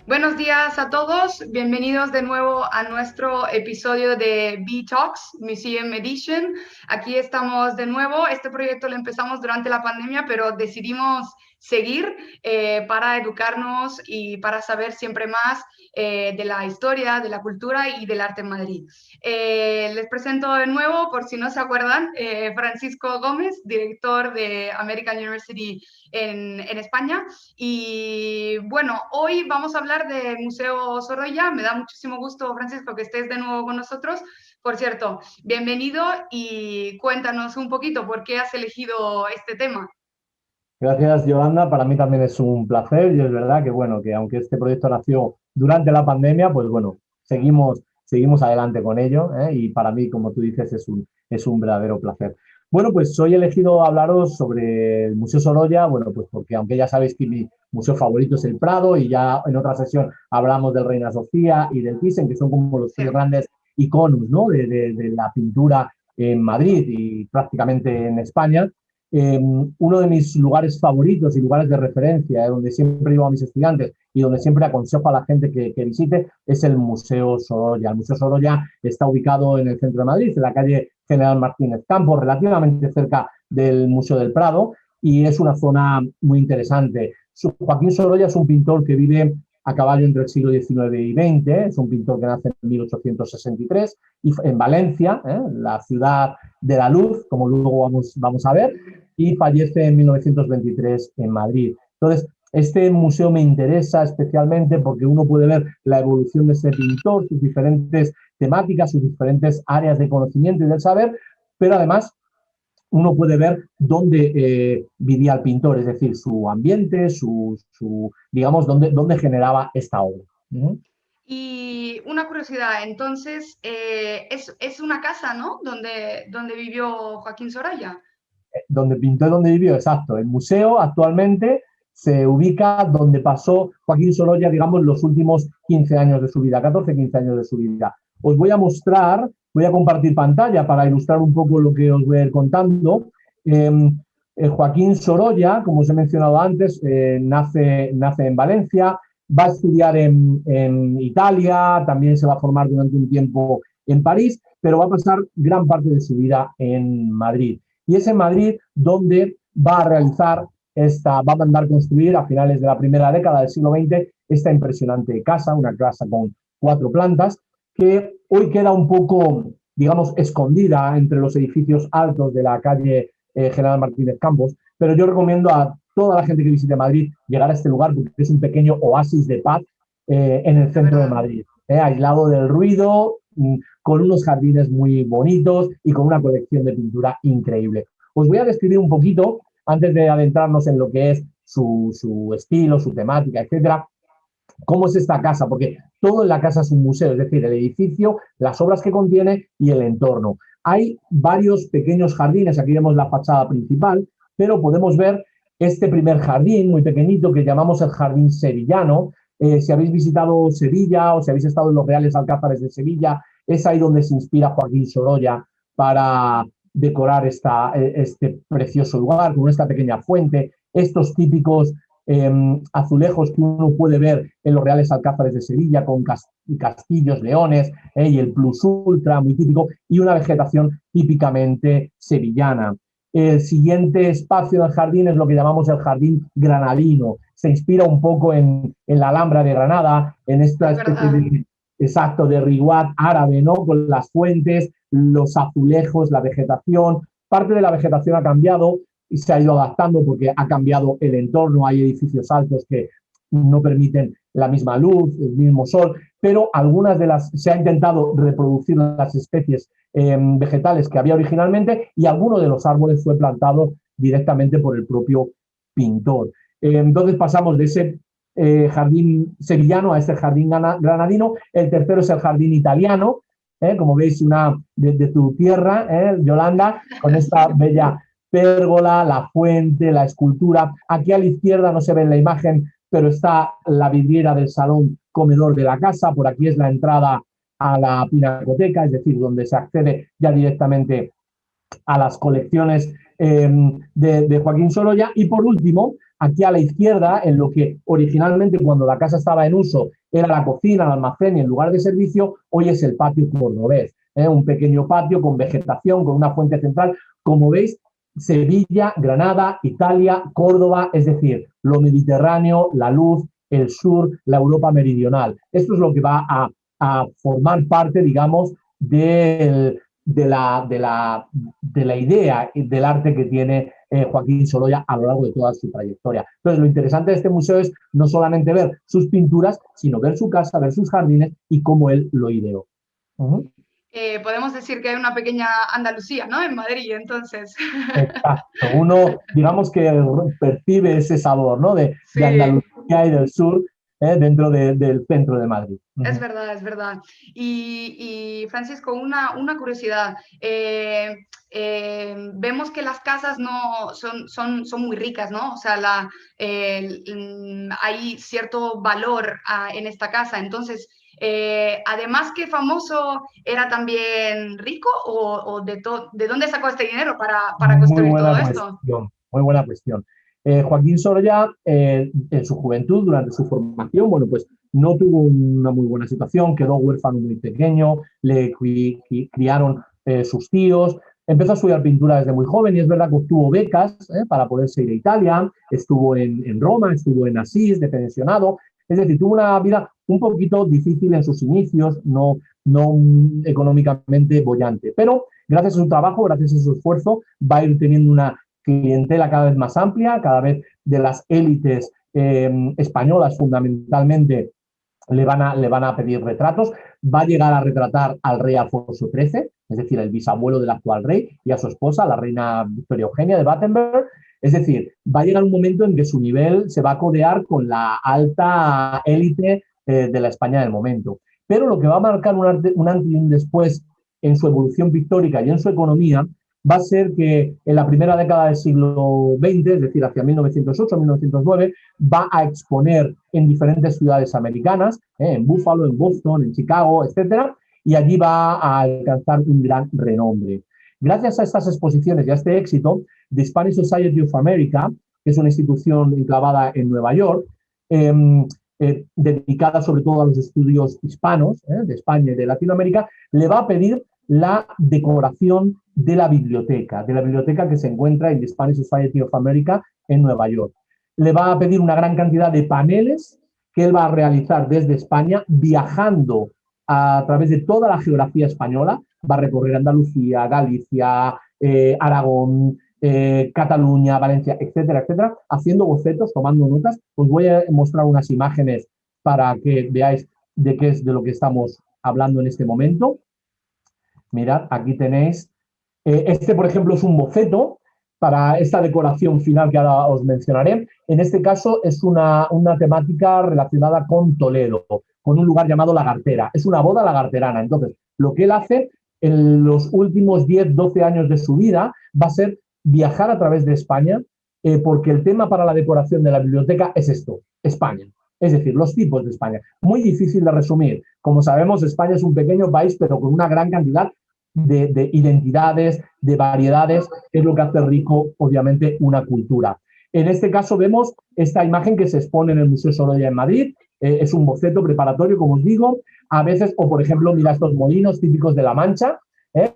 Buenos días a todos, bienvenidos de nuevo a nuestro episodio de B-Talks, Museum Edition. Aquí estamos de nuevo, este proyecto lo empezamos durante la pandemia, pero decidimos seguir para educarnos y para saber siempre más de la historia, de la cultura y del arte en Madrid. Les presento de nuevo, por si no se acuerdan, Francisco Gómez, director de American University en España. Y bueno, hoy vamos a hablar del Museo Sorolla. Me da muchísimo gusto, Francisco, que estés de nuevo con nosotros. Por cierto, bienvenido y cuéntanos un poquito por qué has elegido este tema. Gracias, Yolanda. Para mí también es un placer y es verdad que, bueno, que aunque este proyecto nació durante la pandemia, pues bueno, seguimos adelante con ello, ¿eh? Y para mí, como tú dices, es un verdadero placer. Bueno, pues hoy he elegido hablaros sobre el Museo Sorolla, bueno, pues porque aunque ya sabéis que mi museo favorito es el Prado y ya en otra sesión hablamos del Reina Sofía y del Thyssen, que son como los Sí. tres grandes iconos, ¿no? de la pintura en Madrid y prácticamente en España. Uno de mis lugares favoritos y lugares de referencia, donde siempre llevo a mis estudiantes y donde siempre aconsejo a la gente que visite, es el Museo Sorolla. El Museo Sorolla está ubicado en el centro de Madrid, en la calle General Martínez Campos, relativamente cerca del Museo del Prado, y es una zona muy interesante. Joaquín Sorolla es un pintor que vive a caballo entre el siglo XIX y XX, es un pintor que nace en 1863 y en Valencia, la ciudad de la luz, como luego vamos a ver, y fallece en 1923 en Madrid. Entonces, este museo me interesa especialmente porque uno puede ver la evolución de ese pintor, sus diferentes temáticas, sus diferentes áreas de conocimiento y del saber, pero además uno puede ver dónde vivía el pintor, es decir, su ambiente, digamos, dónde generaba esta obra. Y una curiosidad, entonces, es una casa, ¿no? Donde vivió Joaquín Sorolla. Donde pintó y donde vivió, exacto. El museo actualmente se ubica donde pasó Joaquín Sorolla, digamos, los últimos 15 años de su vida, 14, 15 años de su vida. Os voy a mostrar, voy a compartir pantalla para ilustrar un poco lo que os voy a ir contando. Joaquín Sorolla, como os he mencionado antes, nace en Valencia, va a estudiar en Italia, también se va a formar durante un tiempo en París, pero va a pasar gran parte de su vida en Madrid. Y es en Madrid donde va a va a mandar construir a finales de la primera década del siglo XX esta impresionante casa, una casa con 4 plantas, que hoy queda un poco, digamos, escondida entre los edificios altos de la calle General Martínez Campos, pero yo recomiendo a toda la gente que visite Madrid llegar a este lugar porque es un pequeño oasis de paz en el De centro de verdad. Madrid, aislado del ruido, con unos jardines muy bonitos y con una colección de pintura increíble. Os voy a describir un poquito, antes de adentrarnos en lo que es su estilo, su temática, etcétera, cómo es esta casa, porque todo en la casa es un museo, es decir, el edificio, las obras que contiene y el entorno. Hay varios pequeños jardines, aquí vemos la fachada principal, pero podemos ver este primer jardín muy pequeñito que llamamos el jardín sevillano. Si habéis visitado Sevilla o si habéis estado en los Reales Alcázares de Sevilla, es ahí donde se inspira Joaquín Sorolla para decorar este precioso lugar con esta pequeña fuente, estos típicos azulejos que uno puede ver en los Reales Alcázares de Sevilla con castillos, leones y el plus ultra muy típico y una vegetación típicamente sevillana. El siguiente espacio del jardín es lo que llamamos el jardín granadino. Se inspira un poco en la Alhambra de Granada, en esta Es especie verdad. de exacto de riuat árabe, ¿no? Con las fuentes, los azulejos, la vegetación. Parte de la vegetación ha cambiado y se ha ido adaptando porque ha cambiado el entorno, hay edificios altos que no permiten la misma luz, el mismo sol, pero algunas de las se ha intentado reproducir las especies vegetales que había originalmente y alguno de los árboles fue plantado directamente por el propio pintor. Entonces pasamos de ese jardín sevillano a este jardín granadino. El tercero es el jardín italiano, como veis, una de tu tierra, Yolanda, con esta bella pérgola, la fuente, la escultura. Aquí a la izquierda no se ve en la imagen, pero está la vidriera del salón comedor de la casa. Por aquí es la entrada a la pinacoteca, es decir, donde se accede ya directamente a las colecciones de Joaquín Sorolla. Y por último, Aquí a la izquierda, en lo que originalmente cuando la casa estaba en uso era la cocina, el almacén y el lugar de servicio, hoy es el patio cordobés. Un pequeño patio con vegetación, con una fuente central. Como veis, Sevilla, Granada, Italia, Córdoba, es decir, lo mediterráneo, la luz, el sur, la Europa meridional. Esto es lo que va a formar parte, digamos, de la idea del arte que tiene Joaquín Sorolla a lo largo de toda su trayectoria. Entonces, lo interesante de este museo es no solamente ver sus pinturas, sino ver su casa, ver sus jardines y cómo él lo ideó. Podemos decir que hay una pequeña Andalucía, ¿no? En Madrid, entonces. Exacto. Uno, digamos que percibe ese sabor, ¿no? Sí. De Andalucía y del sur dentro del centro de Madrid. Es verdad, es verdad. Y Francisco, una curiosidad. Vemos que las casas no son muy ricas, ¿no? O sea, hay cierto valor en esta casa. Entonces, además que famoso, ¿era también rico o de dónde sacó este dinero para Muy construir todo buena esto? cuestión, muy buena cuestión. Joaquín Sorolla, en su juventud, durante su formación, bueno, pues no tuvo una muy buena situación, quedó huérfano muy pequeño, le criaron sus tíos, empezó a estudiar pintura desde muy joven y es verdad que obtuvo becas para poderse ir a Italia, estuvo en Roma, estuvo en Asís, de pensionado, es decir, tuvo una vida un poquito difícil en sus inicios, no económicamente bollante, pero gracias a su trabajo, gracias a su esfuerzo, va a ir teniendo una clientela cada vez más amplia, cada vez de las élites españolas fundamentalmente le van a pedir retratos, va a llegar a retratar al rey Alfonso XIII, es decir, el bisabuelo del actual rey, y a su esposa, la reina Victoria Eugenia de Battenberg. Es decir, va a llegar un momento en que su nivel se va a codear con la alta élite de la España del momento. Pero lo que va a marcar un antes y un después en su evolución pictórica y en su economía va a ser que en la primera década del siglo XX, es decir, hacia 1908-1909, va a exponer en diferentes ciudades americanas, en Buffalo, en Boston, en Chicago, etcétera, y allí va a alcanzar un gran renombre. Gracias a estas exposiciones y a este éxito, The Spanish Society of America, que es una institución enclavada en Nueva York, dedicada sobre todo a los estudios hispanos de España y de Latinoamérica, le va a pedir la decoración de la biblioteca que se encuentra en The Spanish Society of America en Nueva York. Le va a pedir una gran cantidad de paneles que él va a realizar desde España, viajando a través de toda la geografía española, va a recorrer Andalucía, Galicia, Aragón, Cataluña, Valencia, etcétera, etcétera, haciendo bocetos, tomando notas. Os voy a mostrar unas imágenes para que veáis de qué es de lo que estamos hablando en este momento. Mirad, aquí tenéis. Este, por ejemplo, es un boceto para esta decoración final que ahora os mencionaré. En este caso es una temática relacionada con Toledo, con un lugar llamado Lagartera. Es una boda lagarterana. Entonces, lo que él hace en los últimos 10, 12 años de su vida va a ser viajar a través de España, porque el tema para la decoración de la biblioteca es esto, España. Es decir, los tipos de España. Muy difícil de resumir. Como sabemos, España es un pequeño país, pero con una gran cantidad de identidades, de variedades, es lo que hace rico, obviamente, una cultura. En este caso vemos esta imagen que se expone en el Museo Sorolla en Madrid. Es un boceto preparatorio, como os digo. A veces, o por ejemplo, mira estos molinos típicos de La Mancha.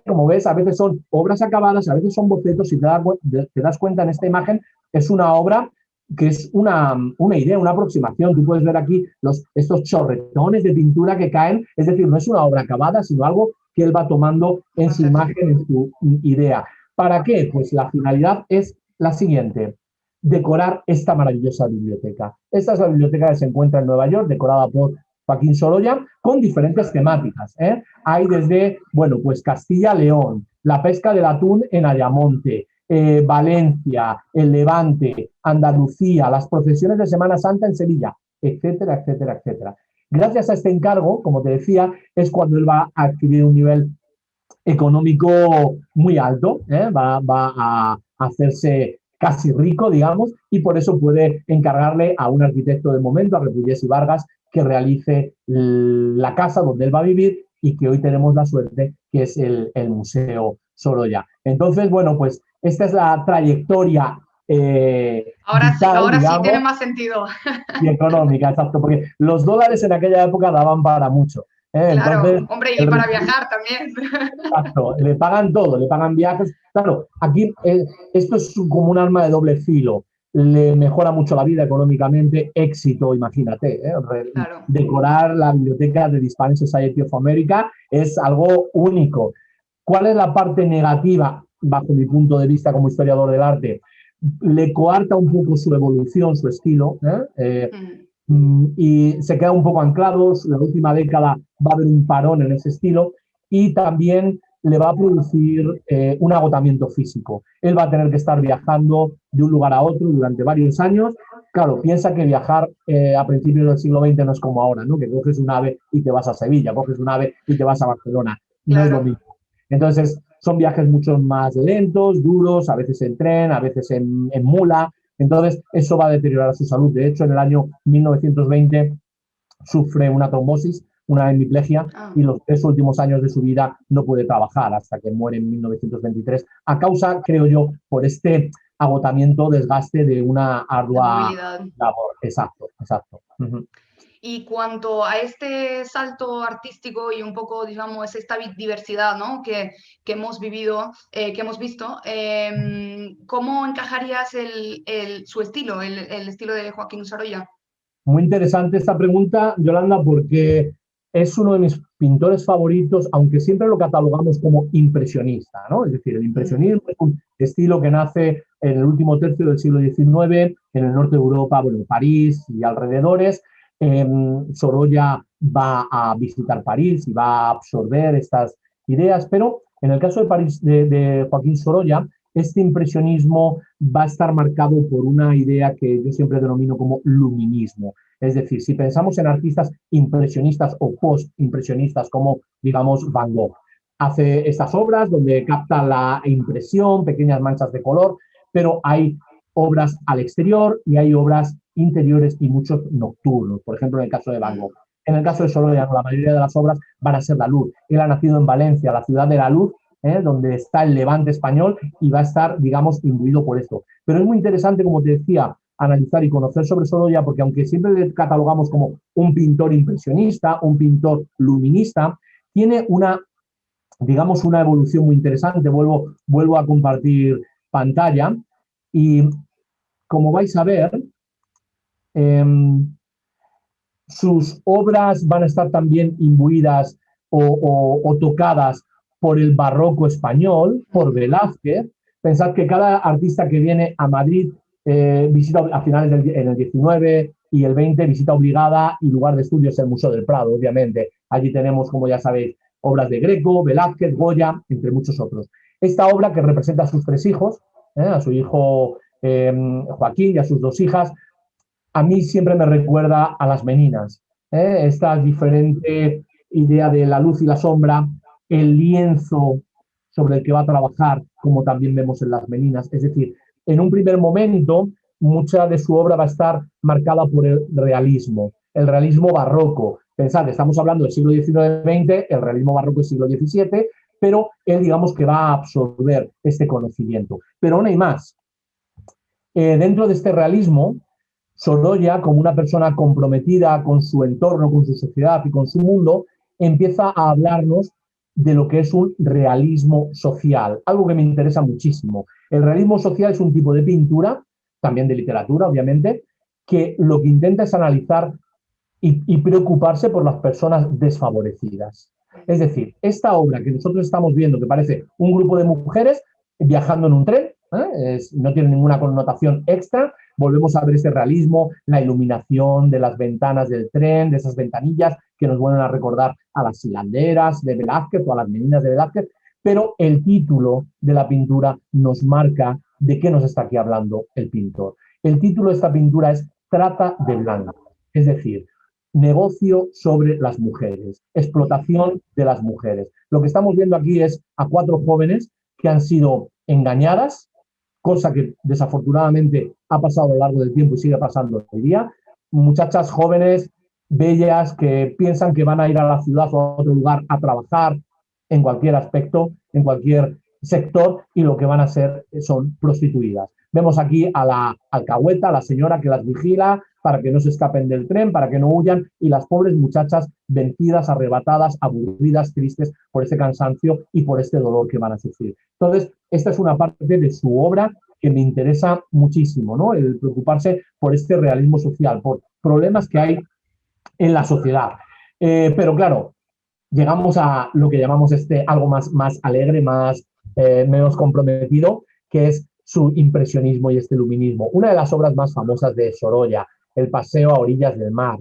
Como ves, a veces son obras acabadas, a veces son bocetos. Si te das cuenta en esta imagen, es una obra que es una idea, una aproximación. Tú puedes ver aquí estos chorretones de pintura que caen. Es decir, no es una obra acabada, sino algo que él va tomando en su imagen, en su idea. ¿Para qué? Pues la finalidad es la siguiente: decorar esta maravillosa biblioteca. Esta es la biblioteca que se encuentra en Nueva York, decorada por Joaquín Sorolla, con diferentes temáticas. Hay desde, bueno, pues Castilla-León, la pesca del atún en Ayamonte, Valencia, el Levante, Andalucía, las procesiones de Semana Santa en Sevilla, etcétera, etcétera, etcétera. Gracias a este encargo, como te decía, es cuando él va a adquirir un nivel económico muy alto, va a hacerse casi rico, digamos, y por eso puede encargarle a un arquitecto del momento, a Repullés y Vargas, que realice la casa donde él va a vivir y que hoy tenemos la suerte que es el Museo Sorolla. Entonces, bueno, pues esta es la trayectoria vital, ahora sí tiene digamos, más sentido. y económica, exacto, porque los dólares en aquella época daban para mucho. Claro, Entonces, hombre, y el para recurso, viajar también. exacto, le pagan todo, le pagan viajes. Claro, aquí esto es como un arma de doble filo. Le mejora mucho la vida económicamente, éxito, imagínate. Claro. Decorar la biblioteca de the Hispanic Society of America es algo único. ¿Cuál es la parte negativa, bajo mi punto de vista como historiador del arte? Le coarta un poco su evolución, su estilo, Mm. y se queda un poco anclado. La última década va a haber un parón en ese estilo y también le va a producir un agotamiento físico. Él va a tener que estar viajando de un lugar a otro durante varios años. Claro, piensa que viajar a principios del siglo XX no es como ahora, ¿no? Que coges un ave y te vas a Sevilla, coges un ave y te vas a Barcelona. No es lo Claro. mismo. Entonces, son viajes mucho más lentos, duros, a veces en tren, a veces en mula. Entonces, eso va a deteriorar su salud. De hecho, en el año 1920 sufre una trombosis, una hemiplegia, Ah, y los 3 últimos años de su vida no puede trabajar hasta que muere en 1923, a causa, creo yo, por este agotamiento, desgaste de una de ardua movilidad. labor. Exacto, exacto. Uh-huh. Y cuanto a este salto artístico y un poco, digamos, esta diversidad, ¿no? que hemos vivido, que hemos visto, ¿cómo encajarías su estilo, el estilo de Joaquín Sorolla? Muy interesante esta pregunta, Yolanda, porque es uno de mis pintores favoritos, aunque siempre lo catalogamos como impresionista, ¿no? Es decir, el Mm, impresionismo es un estilo que nace en el último tercio del siglo XIX, en el norte de Europa, bueno, en París y alrededores. Sorolla va a visitar París y va a absorber estas ideas, pero en el caso de París, de Joaquín Sorolla, este impresionismo va a estar marcado por una idea que yo siempre denomino como luminismo. Es decir, si pensamos en artistas impresionistas o post-impresionistas como, digamos, Van Gogh, hace estas obras donde capta la impresión, pequeñas manchas de color, pero hay obras al exterior y hay obras interiores y muchos nocturnos, por ejemplo, en el caso de Van Gogh. mm, En el caso de Sorolla, la mayoría de las obras van a ser la luz. Él ha nacido en Valencia, la ciudad de la luz, donde está el levante español, y va a estar, digamos, imbuido por esto. Pero es muy interesante, como te decía, analizar y conocer sobre Sorolla, porque aunque siempre le catalogamos como un pintor impresionista, un pintor luminista, tiene una, digamos, una evolución muy interesante. Vuelvo a compartir pantalla y, como vais a ver, eh, sus obras van a estar también imbuidas o tocadas por el barroco español, por mm, Velázquez. Pensad que cada artista que viene a Madrid visita a finales en el 19 y el 20, visita obligada y lugar de estudio es el Museo del Prado, obviamente. Allí tenemos, como ya sabéis, obras de Greco, Velázquez, Goya, entre muchos otros. Esta obra, que representa a sus 3 hijos, a su hijo Joaquín y a sus 2 hijas, a mí siempre me recuerda a las meninas. Esta diferente idea de la luz y la sombra, el lienzo sobre el que va a trabajar, como también vemos en las meninas. Es decir, en un primer momento, mucha de su obra va a estar marcada por el realismo barroco. Pensad, estamos hablando del siglo XIX-XX, el realismo barroco es siglo XVII, pero él, digamos, que va a absorber este conocimiento. Pero aún hay más. Dentro de este realismo, Sorolla, como una persona comprometida con su entorno, con su sociedad y con su mundo, empieza a hablarnos de lo que es un realismo social, algo que me interesa muchísimo. El realismo social es un tipo de pintura, también de literatura, obviamente, que lo que intenta es analizar y preocuparse por las personas desfavorecidas. Es decir, esta obra que nosotros estamos viendo, que parece un grupo de mujeres viajando en un tren, no tiene ninguna connotación extra, volvemos a ver ese realismo, la iluminación de las ventanas del tren, de esas ventanillas que nos vuelven a recordar a las hilanderas de Velázquez o a las meninas de Velázquez, pero el título de la pintura nos marca de qué nos está aquí hablando el pintor. El título de esta pintura es Trata de Blanca, es decir, negocio sobre las mujeres, mm, explotación de las mujeres. Lo que estamos viendo aquí es a 4 jóvenes que han sido engañadas, cosa que desafortunadamente ha pasado a lo largo del tiempo y sigue pasando hoy día. Muchachas jóvenes, bellas, que piensan que van a ir a la ciudad o a otro lugar a trabajar en cualquier aspecto, en cualquier sector, y lo que van a ser son prostituidas. Vemos aquí a la alcahueta, a la señora que las vigila para que no se escapen del tren, para que no huyan, y las pobres muchachas vencidas, arrebatadas, aburridas, tristes por ese cansancio y por este dolor que van a sufrir. Entonces, esta es una parte de su obra que me interesa muchísimo, ¿no? El preocuparse por este realismo social, por problemas que hay en la sociedad. Pero claro, llegamos a lo que llamamos algo más alegre, menos comprometido, que es su impresionismo y este luminismo. Una de las obras más famosas de Sorolla, El paseo a orillas del mar.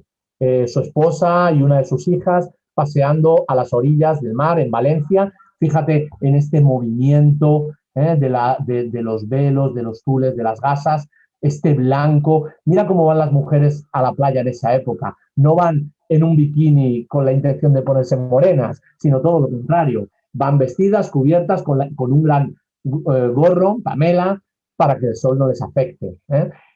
Su esposa y una de sus hijas paseando a las orillas del mar en Valencia. Fíjate en este movimiento de los velos, de los tules, de las gasas, este blanco. Mira cómo van las mujeres a la playa en esa época. No van en un bikini con la intención de ponerse morenas, sino todo lo contrario. Van vestidas, cubiertas con un gran gorro, pamela, para que el sol no les afecte.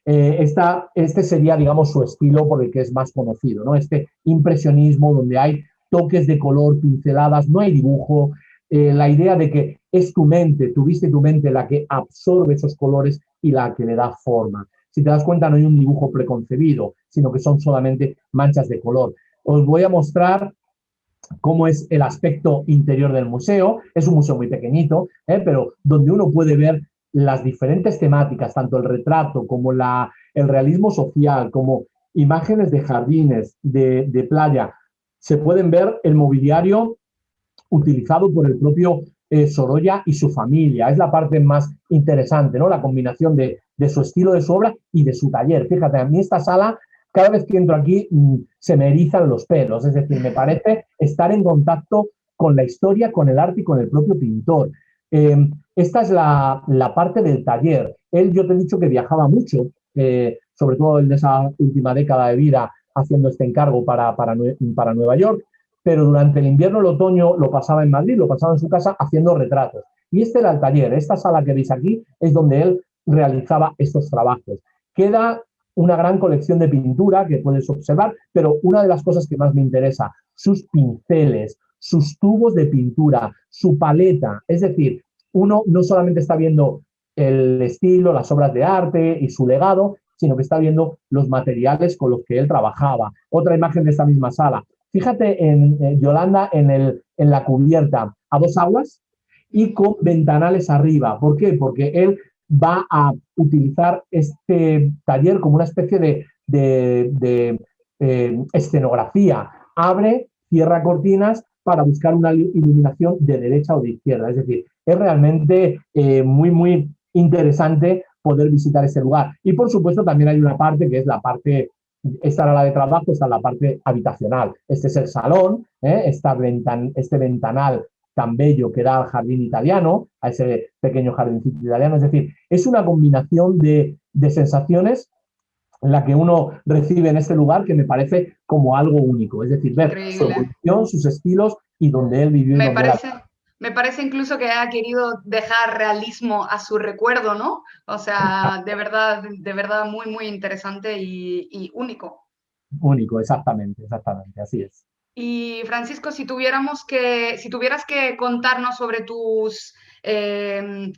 Este sería, digamos, su estilo por el que es más conocido, ¿no? Este impresionismo donde hay toques de color, pinceladas, no hay dibujo. La idea de que es tu mente, tu vista y tu mente la que absorbe esos colores y la que le da forma. Si te das cuenta, no hay un dibujo preconcebido, sino que son solamente manchas de color. Os voy a mostrar cómo es el aspecto interior del museo. Es un museo muy pequeñito, pero donde uno puede ver las diferentes temáticas, tanto el retrato como el realismo social, como imágenes de jardines, de playa. Se pueden ver el mobiliario utilizado por el propio Sorolla y su familia. Es la parte más interesante, ¿no? La combinación de su estilo, de su obra y de su taller. Fíjate, a mí esta sala, cada vez que entro aquí, se me erizan los pelos. Es decir, me parece estar en contacto con la historia, con el arte y con el propio pintor. Esta es la parte del taller. Yo te he dicho que viajaba mucho, sobre todo en esa última década de vida, haciendo este encargo para Nueva York, pero durante el invierno, el otoño, lo pasaba en Madrid, lo pasaba en su casa haciendo retratos. Y este era el taller. Esta sala que veis aquí es donde él realizaba estos trabajos. Queda una gran colección de pintura que puedes observar, pero una de las cosas que más me interesa, sus pinceles, sus tubos de pintura, su paleta. Es decir, uno no solamente está viendo el estilo, las obras de arte y su legado, sino que está viendo los materiales con los que él trabajaba. Otra imagen de esta misma sala. Fíjate en Yolanda en la cubierta a dos aguas y con ventanales arriba. ¿Por qué? Porque él va a utilizar este taller como una especie de escenografía. Abre, cierra cortinas para buscar una iluminación de derecha o de izquierda. Es decir, es realmente muy interesante poder visitar este lugar. Y por supuesto también hay una parte que es la parte, esta era la de trabajo, esta es la parte habitacional. Este es el salón, este ventanal tan bello que da al jardín italiano, a ese pequeño jardincito italiano. Es decir, es una combinación de sensaciones en la que uno recibe en este lugar que me parece como algo único. Es decir, ver su evolución, sus estilos y donde él vivió. Me parece incluso que ha querido dejar realismo a su recuerdo, ¿no? O sea, de verdad muy interesante y único. Único, exactamente, así es. Y Francisco, si tuvieras que contarnos sobre tus 3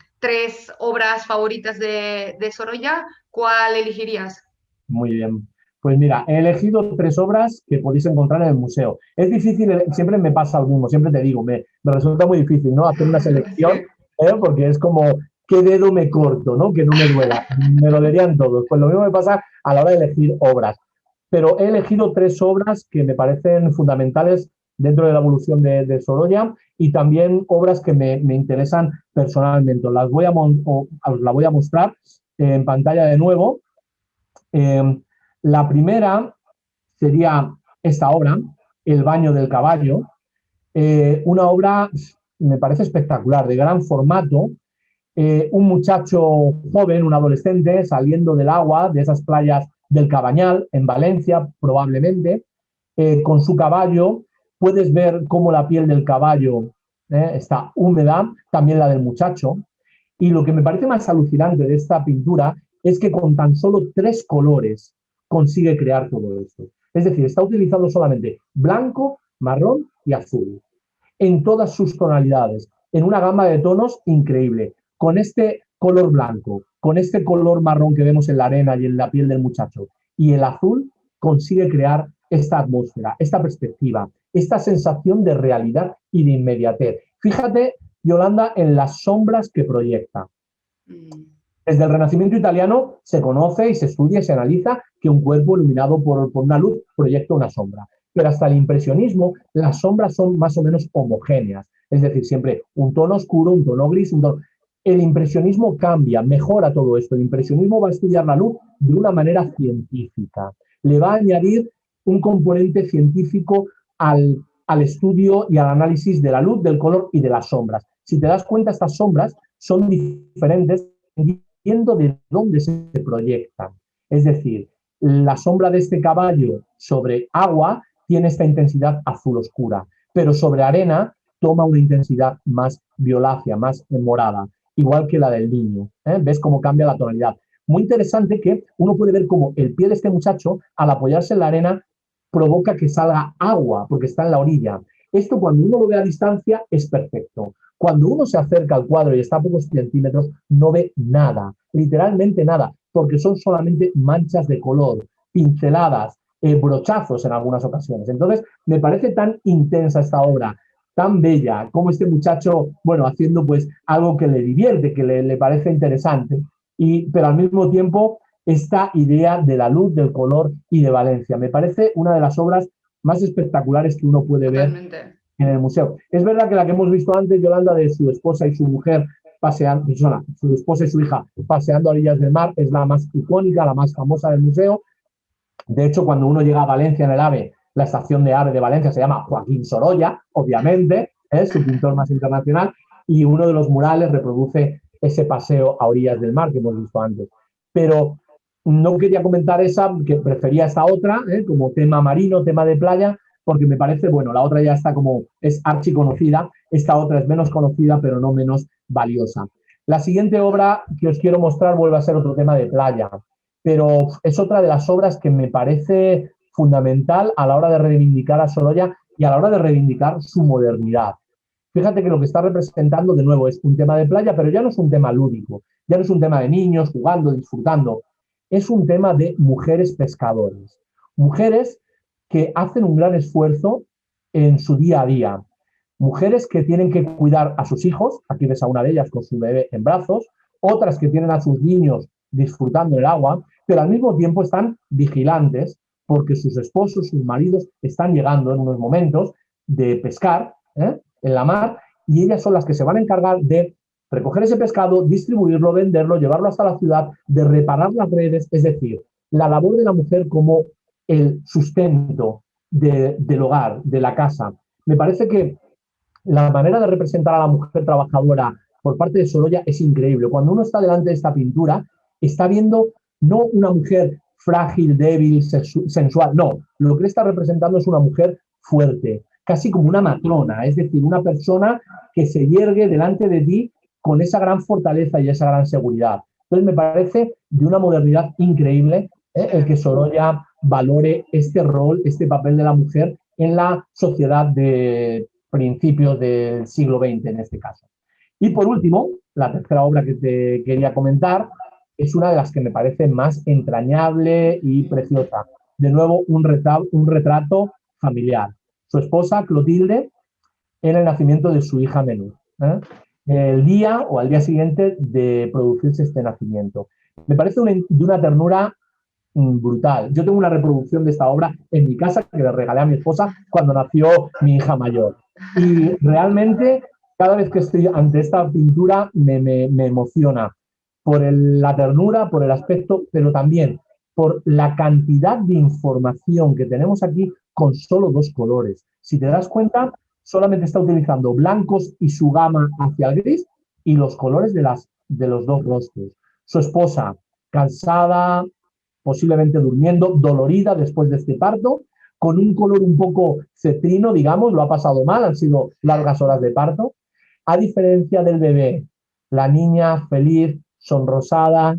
obras favoritas de Sorolla, ¿cuál elegirías? Muy bien. Pues mira, he elegido 3 obras que podéis encontrar en el museo. Es difícil, siempre me pasa lo mismo, siempre te digo, me resulta muy difícil, ¿no? Hacer una selección, porque es como, ¿qué dedo me corto, ¿no? Que no me duela. Me lo dirían todos. Pues lo mismo me pasa a la hora de elegir obras. Pero he elegido 3 obras que me parecen fundamentales dentro de la evolución de Sorolla y también obras que me interesan personalmente. Os las voy a mostrar en pantalla de nuevo. La primera sería esta obra, El baño del caballo, una obra, me parece espectacular, de gran formato. Un muchacho joven, un adolescente, saliendo del agua, de esas playas del Cabañal, en Valencia, probablemente, con su caballo. Puedes ver cómo la piel del caballo está húmeda, también la del muchacho. Y lo que me parece más alucinante de esta pintura es que con tan solo 3 colores consigue crear todo esto. Es decir, está utilizando solamente blanco, marrón y azul, en todas sus tonalidades, en una gama de tonos increíble. Con este color blanco, con este color marrón que vemos en la arena y en la piel del muchacho, y el azul, consigue crear esta atmósfera, esta perspectiva, esta sensación de realidad y de inmediatez. Fíjate, Yolanda, en las sombras que proyecta. Desde el Renacimiento italiano se conoce y se estudia y se analiza que un cuerpo iluminado por una luz proyecta una sombra. Pero hasta el impresionismo, las sombras son más o menos homogéneas. Es decir, siempre un tono oscuro, un tono gris, un tono... El impresionismo cambia, mejora todo esto. El impresionismo va a estudiar la luz de una manera científica. Le va a añadir un componente científico al estudio y al análisis de la luz, del color y de las sombras. Si te das cuenta, estas sombras son diferentes dependiendo de dónde se proyectan. Es decir, la sombra de este caballo sobre agua tiene esta intensidad azul oscura, pero sobre arena toma una intensidad más violácea, más morada, igual que la del niño. ¿Ves cómo cambia la tonalidad? Muy interesante que uno puede ver cómo el pie de este muchacho, al apoyarse en la arena, provoca que salga agua, porque está en la orilla. Esto, cuando uno lo ve a distancia, es perfecto. Cuando uno se acerca al cuadro y está a pocos centímetros, no ve nada, literalmente nada, porque son solamente manchas de color, pinceladas, brochazos en algunas ocasiones. Entonces, me parece tan intensa esta obra, tan bella, como este muchacho, bueno, haciendo pues algo que le divierte, que le parece interesante, pero al mismo tiempo esta idea de la luz, del color y de Valencia. Me parece una de las obras más espectaculares que uno puede ver en el museo. Es verdad que la que hemos visto antes, Yolanda, de su esposa y su mujer paseando, su esposa y su hija paseando a orillas del mar, es la más icónica, la más famosa del museo. De hecho, cuando uno llega a Valencia en el AVE, la estación de AVE de Valencia se llama Joaquín Sorolla, obviamente, es su pintor más internacional, y uno de los murales reproduce ese paseo a orillas del mar que hemos visto antes. Pero no quería comentar esa, que prefería esta otra, como tema marino, tema de playa, porque me parece, bueno, la otra ya está como, es archiconocida, esta otra es menos conocida, pero no menos valiosa. La siguiente obra que os quiero mostrar vuelve a ser otro tema de playa, pero es otra de las obras que me parece fundamental a la hora de reivindicar a Sorolla y a la hora de reivindicar su modernidad. Fíjate que lo que está representando, de nuevo, es un tema de playa, pero ya no es un tema lúdico, ya no es un tema de niños jugando, disfrutando, es un tema de mujeres pescadores, mujeres que hacen un gran esfuerzo en su día a día, mujeres que tienen que cuidar a sus hijos, aquí ves a una de ellas con su bebé en brazos, otras que tienen a sus niños disfrutando del agua, pero al mismo tiempo están vigilantes porque sus esposos, sus maridos están llegando en unos momentos de pescar en la mar, y ellas son las que se van a encargar de recoger ese pescado, distribuirlo, venderlo, llevarlo hasta la ciudad, de reparar las redes, es decir, la labor de la mujer como el sustento del hogar, de la casa. Me parece que la manera de representar a la mujer trabajadora por parte de Sorolla es increíble. Cuando uno está delante de esta pintura, está viendo no una mujer frágil, débil, sensual, no. Lo que está representando es una mujer fuerte, casi como una matrona, es decir, una persona que se yergue delante de ti con esa gran fortaleza y esa gran seguridad. Entonces me parece de una modernidad increíble el que Sorolla valore este rol, este papel de la mujer en la sociedad de principios del siglo XX en este caso. Y por último, la tercera obra que te quería comentar es una de las que me parece más entrañable y preciosa. De nuevo, un retrato familiar. Su esposa, Clotilde, en el nacimiento de su hija menor. El día o al día siguiente de producirse este nacimiento. Me parece de una ternura brutal. Yo tengo una reproducción de esta obra en mi casa que le regalé a mi esposa cuando nació mi hija mayor. Y realmente, cada vez que estoy ante esta pintura, me emociona por la ternura, por el aspecto, pero también por la cantidad de información que tenemos aquí con solo dos colores. Si te das cuenta, solamente está utilizando blancos y su gama hacia el gris y los colores de los dos rostros. Su esposa, cansada, posiblemente durmiendo, dolorida después de este parto, con un color un poco cetrino, digamos, lo ha pasado mal, han sido largas horas de parto, a diferencia del bebé, la niña feliz, sonrosada,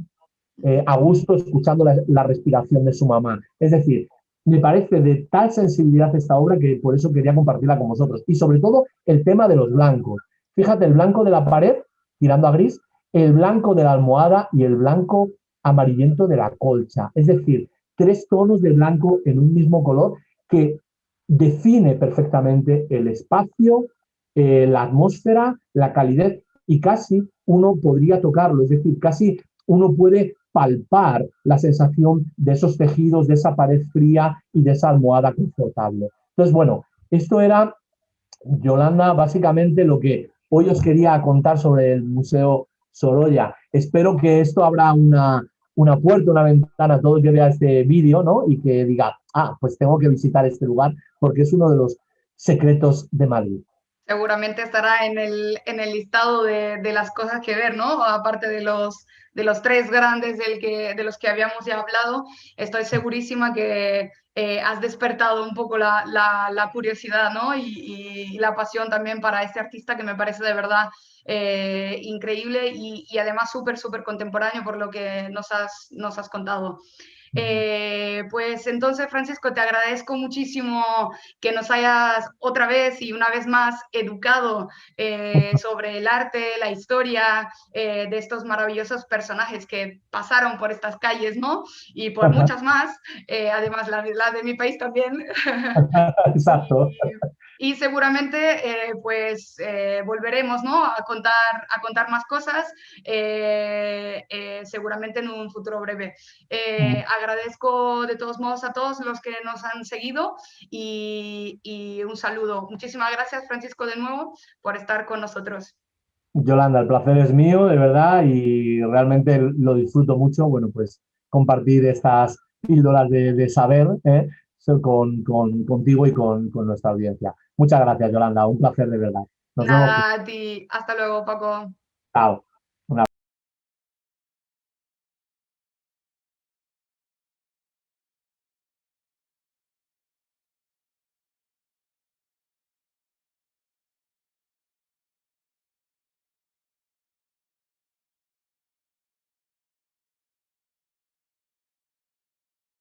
a gusto, escuchando la respiración de su mamá. Es decir, me parece de tal sensibilidad esta obra que por eso quería compartirla con vosotros. Y sobre todo el tema de los blancos. Fíjate, el blanco de la pared, tirando a gris, el blanco de la almohada y el blanco amarillento de la colcha. Es decir, tres tonos de blanco en un mismo color que define perfectamente el espacio, la atmósfera, la calidez y casi uno podría tocarlo, es decir, casi uno puede palpar la sensación de esos tejidos, de esa pared fría y de esa almohada confortable. Entonces, bueno, esto era, Yolanda, básicamente lo que hoy os quería contar sobre el Museo Sorolla. Espero que esto abra una puerta, una ventana a todo el que vea este vídeo, ¿no? Y que diga, pues tengo que visitar este lugar porque es uno de los secretos de Madrid. Seguramente estará en el listado de las cosas que ver, ¿no? Aparte de los tres grandes de los que habíamos ya hablado, estoy segurísima que has despertado un poco la curiosidad, ¿no? Y la pasión también para este artista que me parece de verdad increíble y además súper, súper contemporáneo por lo que nos has contado. Pues entonces, Francisco, te agradezco muchísimo que nos hayas otra vez y una vez más educado sobre el arte, la historia de estos maravillosos personajes que pasaron por estas calles, ¿no? Y por muchas más, además la de mi país también. Exacto. Y seguramente pues volveremos, ¿no? A contar más cosas, seguramente en un futuro breve. Agradezco de todos modos a todos los que nos han seguido y un saludo. Muchísimas gracias, Francisco, de nuevo por estar con nosotros. Yolanda, el placer es mío, de verdad, y realmente lo disfruto mucho, bueno, pues compartir estas píldoras de saber contigo y con nuestra audiencia. Muchas gracias, Yolanda, un placer de verdad. Nos vemos. Nada, a ti. Hasta luego, Paco. Chao.